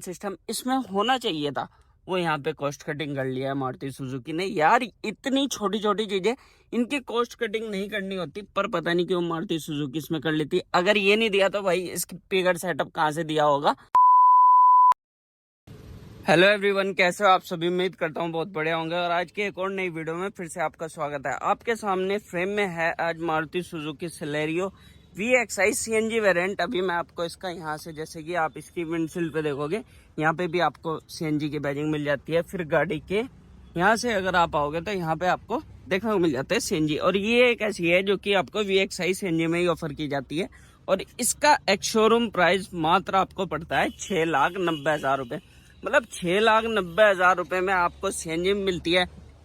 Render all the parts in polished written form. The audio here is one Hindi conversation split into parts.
सिस्टम इसमें होना चाहिए था, वो यहाँ पे कॉस्ट कटिंग कर लिया है मारुति सुजुकी ने। यार इतनी छोटी छोटी चीजें इनकी कॉस्ट कटिंग नहीं करनी होती, पर पता नहीं क्यों मारुति सुजुकी इसमें कर लेती। अगर ये नहीं दिया तो भाई इसकी स्पीकर सेटअप कहाँ से दिया होगा। हेलो एवरीवन, कैसे हो आप सभी। उम्मीद करता हूँ बहुत बढ़िया होंगे और आज के एक और नई वीडियो में फिर से आपका स्वागत है। आपके सामने फ्रेम में है आज Maruti Suzuki Celerio VXI CNG variant. अभी मैं आपको इसका यहाँ से, जैसे कि आप इसकी विंडशील्ड पे देखोगे, यहाँ पे भी आपको CNG की बैजिंग मिल जाती है। फिर गाड़ी के यहाँ से अगर आप आओगे तो यहाँ पे आपको देखने को मिल जाता है CNG। और ये एक ऐसी है जो कि आपको VXI CNG में ही ऑफर की जाती है और इसका एक शोरूम प्राइस मात्र आपको पड़ता है 6,90,000 रुपये। मतलब 6,90,000 रुपये में आपको CNG मिलती है।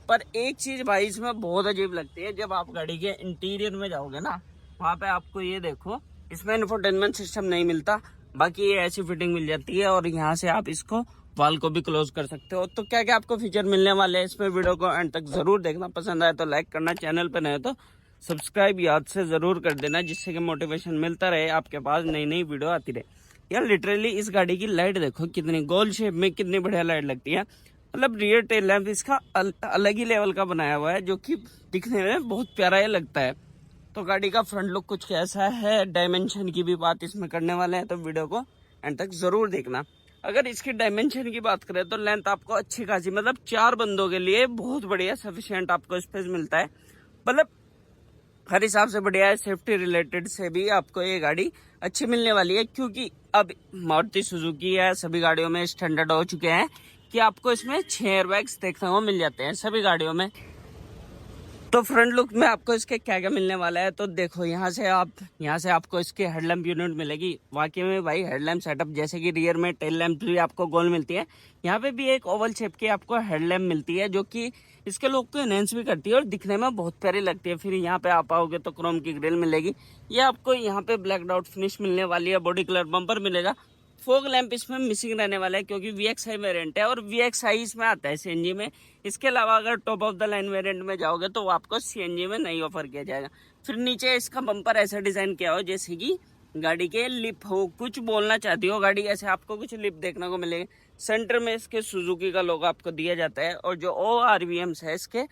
पर एक चीज भाई इसमें बहुत अजीब लगती है, जब आप गाड़ी के इंटीरियर में जाओगे ना, वहाँ पे आपको ये देखो, इसमें इंफोटेनमेंट सिस्टम नहीं मिलता। बाकी ये ऐसी फिटिंग मिल जाती है और यहाँ से आप इसको वाल को भी क्लोज कर सकते हो। तो क्या क्या आपको फीचर मिलने वाले हैं इसमें, वीडियो को एंड तक जरूर देखना। पसंद आए तो लाइक करना, चैनल पर नए तो सब्सक्राइब याद से जरूर कर देना, जिससे कि मोटिवेशन मिलता रहे, आपके पास नई नई वीडियो आती रहे। यार लिटरली इस गाड़ी की लाइट देखो, कितनी गोल शेप में कितनी बढ़िया लाइट लगती है। मतलब रियर टेल लैंप इसका अलग ही लेवल का बनाया हुआ है, जो कि दिखने में बहुत प्यारा ही लगता है। तो गाड़ी का फ्रंट लुक कुछ कैसा है, डायमेंशन की भी बात इसमें करने वाले हैं, तो वीडियो को एंड तक जरूर देखना। अगर इसकी डायमेंशन की बात करें तो लेंथ आपको अच्छी खासी, मतलब 4 बंदों के लिए बहुत बढ़िया सफिशिएंट आपको स्पेस मिलता है। मतलब हर हिसाब से बढ़िया है। सेफ्टी रिलेटेड से भी आपको ये गाड़ी अच्छी मिलने वाली है, क्योंकि अब मारुति सुजुकी है सभी गाड़ियों में स्टैंडर्ड हो चुके हैं कि आपको इसमें 6 एयरबैग्स देखने को मिल जाते हैं सभी गाड़ियों में। तो फ्रंट लुक में आपको इसके क्या क्या मिलने वाला है, तो देखो यहाँ से आपको इसके हेडलैम्प यूनिट मिलेगी। वाकई में भाई हेडलैम्प सेटअप, जैसे कि रियर में टेल लैंप भी आपको गोल मिलती है, यहाँ पे भी एक ओवल शेप की आपको हेडलैम्प मिलती है, जो कि इसके लुक को एनहेंस भी करती है और दिखने में बहुत प्यारी लगती है। फिर यहाँ पे आप आओगे तो क्रोम की ग्रिल मिलेगी। ये आपको यहाँ पे ब्लैक डॉट फिनिश मिलने वाली है। बॉडी कलर बम्पर मिलेगा। फोग लैंप इसमें मिसिंग रहने वाला है, क्योंकि VXI वेरिएंट है और VXI इसमें आता है CNG में। इसके अलावा अगर top of the line variant में जाओगे तो आपको CNG में नहीं ऑफर किया जाएगा। फिर नीचे इसका बम्पर ऐसा डिजाइन किया हो जैसे कि गाड़ी के लिप हो, कुछ बोलना चाहती हो गाड़ी, ऐसे आपको कुछ लिप देखने को मिलेगा। सेंटर में इसके सुजुकी का लोगो आपको दिया जाता है और जो ORVMs है इसके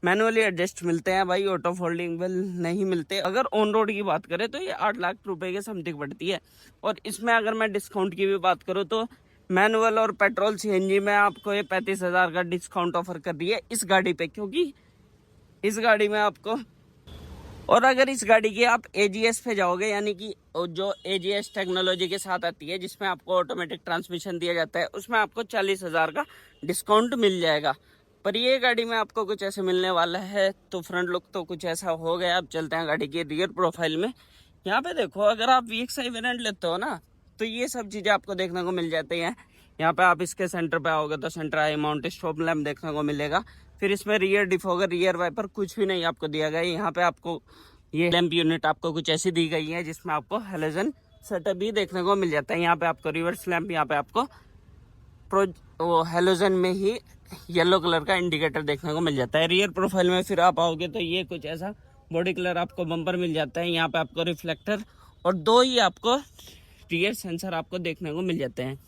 मैनुअली एडजस्ट मिलते हैं भाई, ऑटो फोल्डिंगबल नहीं मिलते। अगर ऑन रोड की बात करें तो ये 8 लाख रुपए के समथिंग पड़ती है। और इसमें अगर मैं डिस्काउंट की भी बात करूँ तो मैनुअल और पेट्रोल CNG में आपको ये 35,000 का डिस्काउंट ऑफर कर रही है इस गाड़ी पे, क्योंकि इस गाड़ी में आपको, और अगर इस गाड़ी की आप AGS पे जाओगे, यानी कि जो AGS टेक्नोलॉजी के साथ आती है, जिसमें आपको ऑटोमेटिक ट्रांसमिशन दिया जाता है, उसमें आपको 40,000 का डिस्काउंट मिल जाएगा। पर ये गाड़ी में आपको कुछ ऐसे मिलने वाला है। तो फ्रंट लुक तो कुछ ऐसा हो गया। अब चलते हैं गाड़ी के रियर प्रोफाइल में। यहाँ पे देखो, अगर आप VXI वेरिएंट लेते हो ना, तो ये सब चीजें आपको देखने को मिल जाती हैं। यहाँ पे आप इसके सेंटर पे आओगे तो सेंटर आई माउंट स्टॉप लैंप देखने को मिलेगा। फिर इसमें रियर डिफोगर, रियर वाइपर कुछ भी नहीं आपको दिया गया है। यहाँ पे आपको ये लैंप यूनिट आपको कुछ ऐसी दी गई है, जिसमें आपको हेलोजन सेटअप भी देखने को मिल जाता है। यहाँ पे आपको रिवर्स लैंप, यहाँ पे आपको वो हेलोजन में ही येलो कलर का इंडिकेटर देखने को मिल जाता है। रियर प्रोफाइल में फिर आप आओगे तो ये कुछ ऐसा बॉडी कलर आपको बम्पर मिल जाता है। यहाँ पे आपको रिफ्लेक्टर और 2 ही आपको रियर सेंसर आपको देखने को मिल जाते हैं।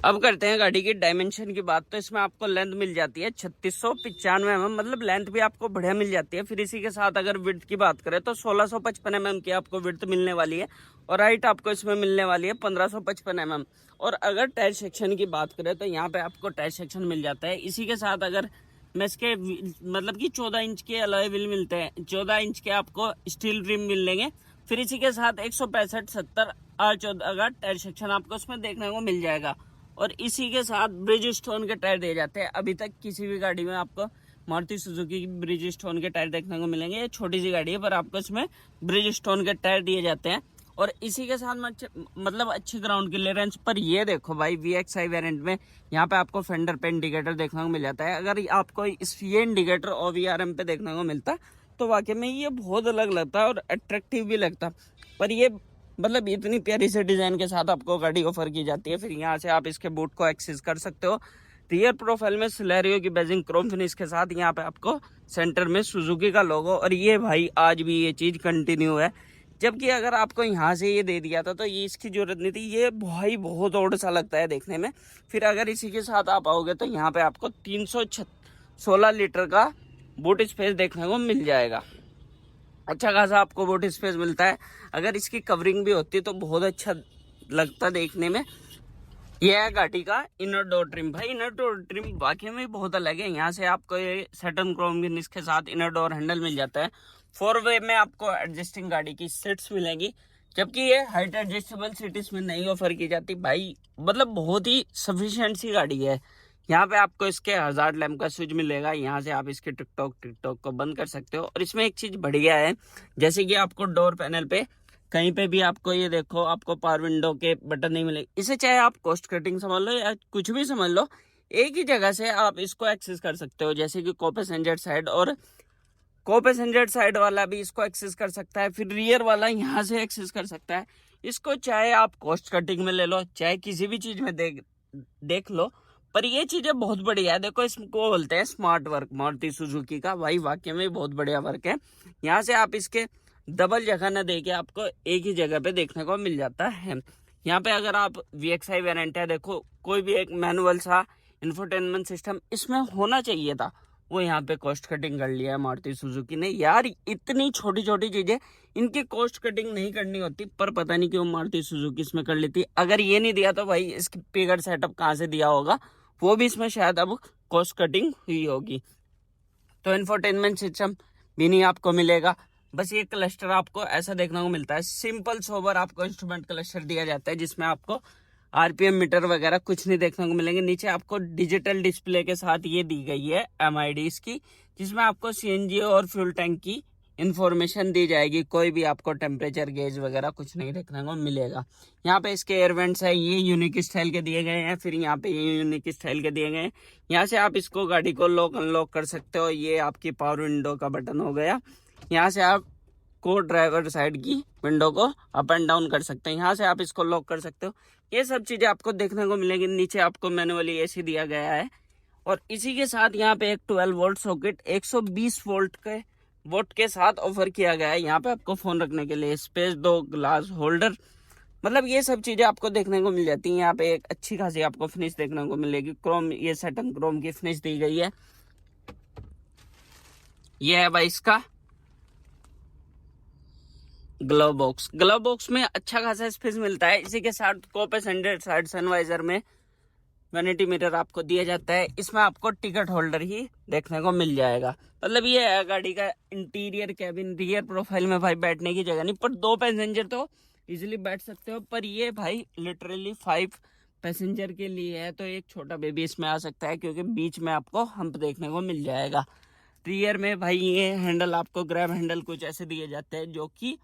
अब करते हैं गाड़ी की डायमेंशन की बात। तो इसमें आपको लेंथ मिल जाती है 3695 mm, मतलब लेंथ भी आपको बढ़िया मिल जाती है। फिर इसी के साथ अगर विड्थ की बात करें तो 1655 mm की आपको विड्थ मिलने वाली है और हाइट आपको इसमें मिलने वाली है 1555 mm। और अगर टायर सेक्शन की बात करें तो यहाँ पे आपको टायर सेक्शन मिल जाता है। इसी के साथ अगर मैं इसके मतलब कि 14 इंच के अलॉय व्हील मिलते हैं, 14 इंच के आपको स्टील रिम मिलेंगे। फिर इसी के साथ 165/70 R14 का टायर सेक्शन आपको इसमें देखने को मिल जाएगा। और इसी के साथ ब्रिज स्टोन के टायर दिए जाते हैं। अभी तक किसी भी गाड़ी में आपको मारुति सुजुकी की ब्रिज स्टोन के टायर देखने को मिलेंगे। ये छोटी सी गाड़ी है पर आपको इसमें ब्रिज स्टोन के टायर दिए जाते हैं। और इसी के साथ मतलब अच्छी ग्राउंड क्लियरेंस। पर ये देखो भाई, VXI वेरिएंट में यहाँ पे आपको फेंडर पे इंडिकेटर देखने को मिल जाता है। अगर आपको ये इंडिकेटर OVRM पे देखने को मिलता तो वाकई में ये बहुत अलग लगता है और अट्रैक्टिव भी लगता। पर ये मतलब इतनी प्यारी से डिजाइन के साथ आपको गाड़ी ऑफर की जाती है। फिर यहाँ से आप इसके बूट को एक्सेस कर सकते हो। रियर प्रोफाइल में सेलेरियो की बैजिंग क्रोम फिनिश के साथ यहाँ पे आपको सेंटर में सुजुकी का लोगो। और ये भाई आज भी ये चीज कंटिन्यू है। जबकि अगर आपको यहाँ से ये दे दिया था तो ये इसकी जरूरत नहीं थी। ये भाई बहुत ओड सा लगता है देखने में। फिर अगर इसी के साथ आप आओगे तो यहाँ पे आपको 316 लीटर का बूट स्पेस देखने को मिल जाएगा। अच्छा खासा आपको बूट स्पेस मिलता है। अगर इसकी कवरिंग भी होती है तो बहुत अच्छा लगता देखने में। यह है गाड़ी का इनर डोर ट्रिम। भाई इनर डोर ट्रिम वाकई में बहुत अलग है। यहाँ से आपको ये सैटर्न क्रोम फिनिश के साथ इनर डोर हैंडल मिल जाता है। 4 वे में आपको एडजस्टिंग गाड़ी की सीट्स मिलेंगी, जबकि ये हाइट एडजस्टेबल सीट इसमें नहीं ऑफर की जाती। भाई मतलब बहुत ही सफिशिएंट सी गाड़ी है। यहाँ पे आपको इसके हजार्ड लैम्प का स्विच मिलेगा। यहाँ से आप इसके टिकटॉक को बंद कर सकते हो। और इसमें एक चीज बढ़िया है, जैसे कि आपको डोर पैनल पे कहीं पे भी आपको ये देखो आपको पावर विंडो के बटन नहीं मिलेंगे। इसे चाहे आप कॉस्ट कटिंग समझ लो या कुछ भी समझ लो, एक ही जगह से आप इसको एक्सेस कर सकते हो। जैसे कि को पैसेंजर साइड, और को पैसेंजर साइड वाला भी इसको एक्सेस कर सकता है, फिर रियर वाला यहाँ से एक्सेस कर सकता है। इसको चाहे आप कॉस्ट कटिंग में ले लो, चाहे किसी भी चीज में देख लो, पर ये चीजें बहुत बढ़िया है। देखो इसको बोलते हैं स्मार्ट वर्क मारुति सुजुकी का। भाई वाकई में बहुत बढ़िया वर्क है। यहाँ से आप इसके डबल जगह न देके आपको एक ही जगह पे देखने को मिल जाता है। यहाँ पे अगर आप VXI वेरिएंट है, देखो कोई भी एक मैनुअल सा इंफोटेनमेंट सिस्टम इसमें होना चाहिए था, वो यहाँ पे कॉस्ट कटिंग कर लिया है मारुति सुजुकी ने। यार इतनी छोटी छोटी चीजें इनकी कॉस्ट कटिंग नहीं करनी होती, पर पता नहीं क्यों मारुति सुजुकी इसमें कर लेती। अगर ये नहीं दिया तो भाई इसकी स्पीकर सेटअप कहाँ से दिया होगा, वो भी इसमें शायद अब कॉस्ट कटिंग हुई होगी। तो इंफोटेनमेंट सिस्टम भी नहीं आपको मिलेगा। बस ये क्लस्टर आपको ऐसा देखने को मिलता है, सिंपल सोबर आपको इंस्ट्रूमेंट क्लस्टर दिया जाता है, जिसमें आपको RPM मीटर वगैरह कुछ नहीं देखने को मिलेंगे। नीचे आपको डिजिटल डिस्प्ले के साथ ये दी गई है MIDs की, जिसमें आपको CNG और फ्यूल टैंक की इंफॉर्मेशन दी जाएगी। कोई भी आपको टेम्परेचर गेज वगैरह कुछ नहीं देखने को मिलेगा। यहाँ पे इसके एयर वेंट्स है, ये यूनिक स्टाइल के दिए गए हैं। फिर यहाँ पे ये यूनिक स्टाइल के दिए गए हैं। यहाँ से आप इसको गाड़ी को लॉक अनलॉक कर सकते हो। ये आपकी पावर विंडो का बटन हो गया। यहाँ से आप को ड्राइवर साइड की विंडो को अप एंड डाउन कर सकते हैं। यहाँ से आप इसको लॉक कर सकते हो। ये सब चीजें आपको देखने को मिलेगी। नीचे आपको मैनुअली AC दिया गया है, और इसी के साथ यहाँ पे एक 12 वोल्ट सॉकेट 120 वोल्ट के साथ ऑफर किया गया है। यहाँ पे आपको फोन रखने के लिए स्पेस, 2 ग्लास होल्डर, मतलब ये सब चीजें आपको देखने को मिल जाती हैं। यहाँ पे एक अच्छी खासी आपको फिनिश देखने को मिलेगी। क्रोम, ये सैटर्न क्रोम की फिनिश दी गई है। ये है भाई इसका ग्लव बॉक्स में अच्छा खासा स्पेस मिलता है। इसी के साथ को पैसेंजर साइड सनवाइजर में वैनिटी मिरर आपको दिया जाता है। इसमें आपको टिकट होल्डर ही देखने को मिल जाएगा। मतलब ये है गाड़ी का इंटीरियर कैबिन। रियर प्रोफाइल में भाई बैठने की जगह नहीं, पर 2 पैसेंजर तो इजीली बैठ सकते हो, पर ये भाई लिटरली 5 पैसेंजर के लिए है। तो एक छोटा बेबी इसमें आ सकता है, क्योंकि बीच में आपको हम्प देखने को मिल जाएगा। रियर में भाई ये हैंडल आपको ग्रैब हैंडल कुछ ऐसे दिए जाते हैं, जो कि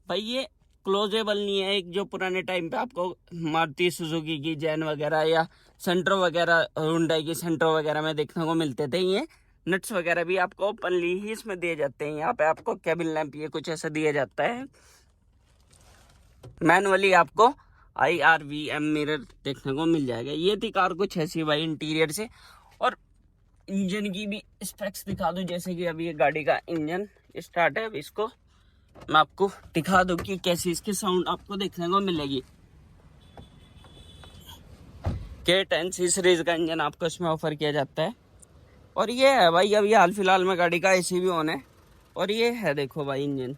भाई ये क्लोजेबल नहीं है। एक जो पुराने टाइम पे आपको मारुति सुजुकी की जैन वगैरह या सेंट्रो वगैरह, हुंडई की सेंट्रो वगैरह में देखने को मिलते थे, ये नट्स वगैरह भी आपको ओपनली ही इसमें दिए जाते हैं। यहाँ पे आपको कैबिन लैंप ये कुछ ऐसा दिया जाता है। मैनुअली आपको IRVM मिरर देखने को मिल जाएगा। ये थी कार कुछ ऐसी भाई इंटीरियर से। और इंजन की भी स्पेक्स दिखा दूं, जैसे कि अभी ये गाड़ी का इंजन स्टार्ट है। अब इसको मैं आपको दिखा दूं कि कैसी इसकी साउंड आपको देखने को मिलेगी। K10 सीरीज का इंजन आपको इसमें ऑफर किया जाता है। और ये है भाई अभी हाल फिलहाल में गाड़ी का AC भी ऑन है। और ये है देखो भाई इंजन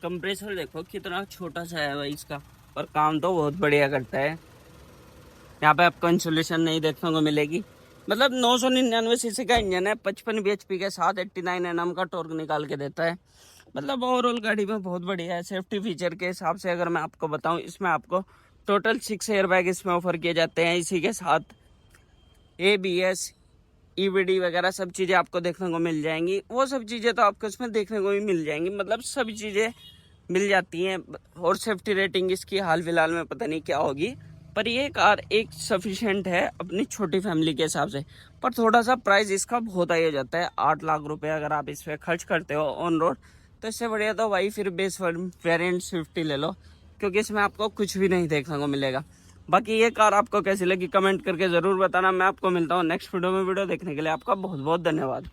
कंप्रेसर, देखो कितना छोटा सा है भाई इसका, और काम तो बहुत बढ़िया करता है। यहाँ पे आपको इंसुलेशन नहीं देखने को मिलेगी। मतलब 999 सीसी का इंजन है, 55 bhp के साथ 89 Nm का टॉर्क निकाल के देता है। मतलब ओवरऑल गाड़ी में बहुत बढ़िया है। सेफ्टी फीचर के हिसाब से अगर मैं आपको बताऊं, इसमें आपको टोटल 6 एयरबैग इसमें ऑफर किए जाते हैं। इसी के साथ ABS, EBD वगैरह सब चीज़ें आपको देखने को मिल जाएंगी। वो सब चीज़ें तो आपको इसमें देखने को भी मिल जाएंगी, मतलब सभी चीज़ें मिल जाती हैं। और सेफ्टी रेटिंग इसकी हाल फिलहाल में पता नहीं क्या होगी, पर ये कार एक सफिशिएंट है अपनी छोटी फैमिली के हिसाब से। पर थोड़ा सा प्राइस इसका बहुत हाई हो जाता है। 8 लाख रुपए अगर आप इस पर खर्च करते हो ऑन रोड, तो इससे बढ़िया तो भाई फिर बेस वेरिएंट स्विफ्ट ले लो, क्योंकि इसमें आपको कुछ भी नहीं देखने को मिलेगा। बाकी ये कार आपको कैसी लगी कमेंट करके ज़रूर बताना। मैं आपको मिलता हूँ नेक्स्ट वीडियो में। वीडियो देखने के लिए आपका बहुत बहुत धन्यवाद।